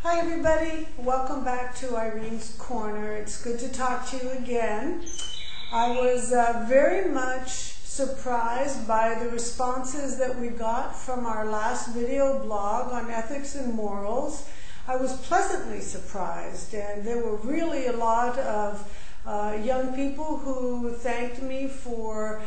Hi everybody, welcome back to Irene's Corner. It's good to talk to you again. I was very much surprised by the responses that we got from our last video blog on ethics and morals. I was pleasantly surprised, and there were really a lot of young people who thanked me for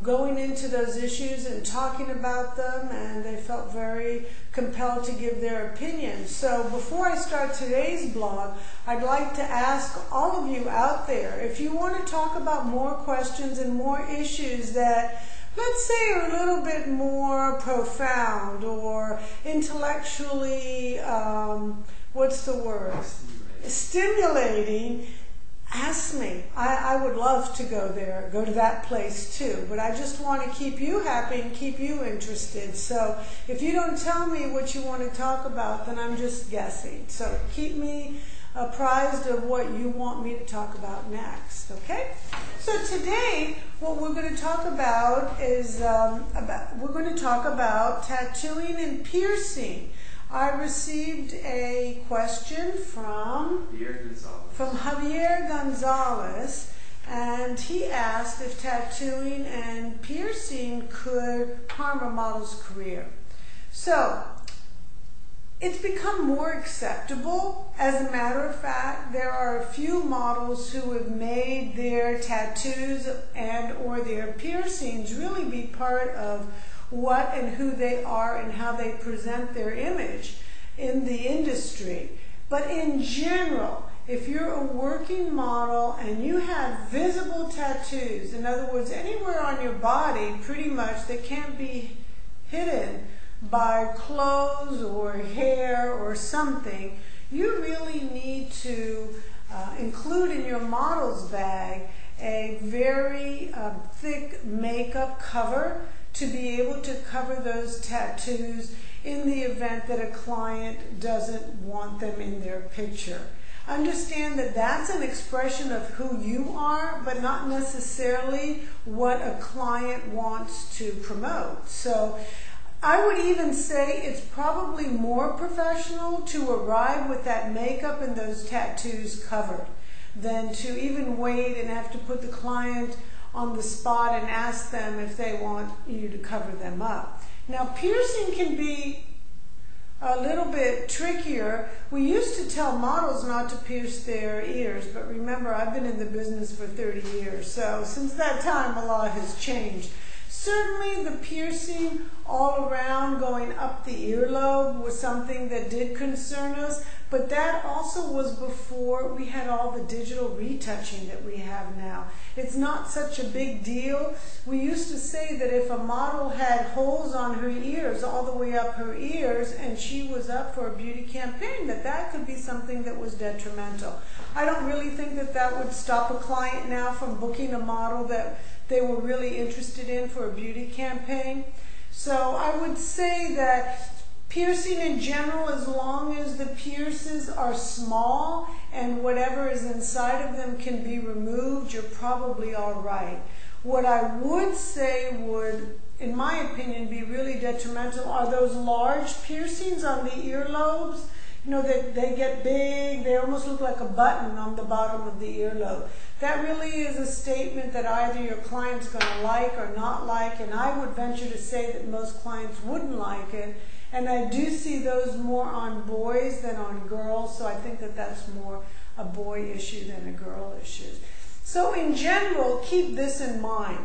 going into those issues and talking about them, and they felt very compelled to give their opinion. So before I start today's blog, I'd like to ask all of you out there, if you want to talk about more questions and more issues that, let's say, are a little bit more profound or intellectually, what's the word? Stimulating. Ask me. I would love to go there, go to that place too, but I just want to keep you happy and keep you interested. So if you don't tell me what you want to talk about, then I'm just guessing. So keep me apprised of what you want me to talk about next, okay? So today, what we're going to talk about is tattooing and piercing. I received a question from Javier Gonzalez, and he asked if tattooing and piercing could harm a model's career. So, it's become more acceptable. As a matter of fact, there are a few models who have made their tattoos and or their piercings really be part of what and who they are and how they present their image in the industry. But in general, if you're a working model and you have visible tattoos, in other words, anywhere on your body pretty much that can't be hidden by clothes or hair or something, you really need to include in your model's bag a very thick makeup cover to be able to cover those tattoos in the event that a client doesn't want them in their picture. Understand that that's an expression of who you are, but not necessarily what a client wants to promote. So I would even say it's probably more professional to arrive with that makeup and those tattoos covered than to even wait and have to put the client on the spot and ask them if they want you to cover them up. Now, piercing can be a little bit trickier. We used to tell models not to pierce their ears, but remember, I've been in the business for 30 years, so since that time a lot has changed. Certainly the piercing all around going up the earlobe was something that did concern us, but that also was before we had all the digital retouching that we have now. It's not such a big deal. We used to say that if a model had holes on her ears, all the way up her ears, and she was up for a beauty campaign, that could be something that was detrimental. I don't really think that that would stop a client now from booking a model that they were really interested in for a beauty campaign. So I would say that piercing in general, as long as the pierces are small and whatever is inside of them can be removed, you're probably all right. What I would say would, in my opinion, be really detrimental are those large piercings on the earlobes. You know, they get big, they almost look like a button on the bottom of the earlobe. That really is a statement that either your client's going to like or not like, and I would venture to say that most clients wouldn't like it. And I do see those more on boys than on girls, so I think that that's more a boy issue than a girl issue. So in general, keep this in mind.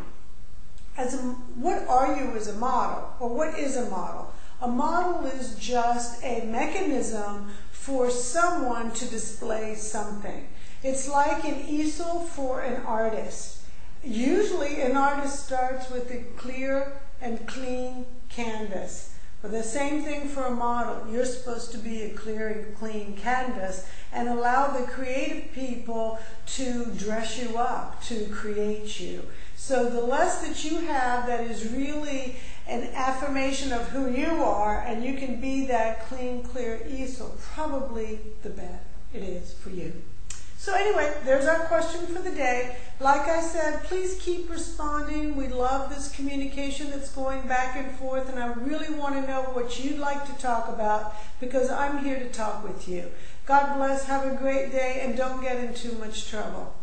What are you as a model, or what is a model? A model is just a mechanism for someone to display something. It's like an easel for an artist. Usually an artist starts with a clear and clean canvas. But the same thing for a model. You're supposed to be a clear and clean canvas and allow the creative people to dress you up, to create you. So the less that you have that is really an affirmation of who you are, and you can be that clean, clear easel, probably the better it is for you. So anyway, there's our question for the day. Like I said, please keep responding. We love this communication that's going back and forth, and I really want to know what you'd like to talk about, because I'm here to talk with you. God bless, have a great day, and don't get in too much trouble.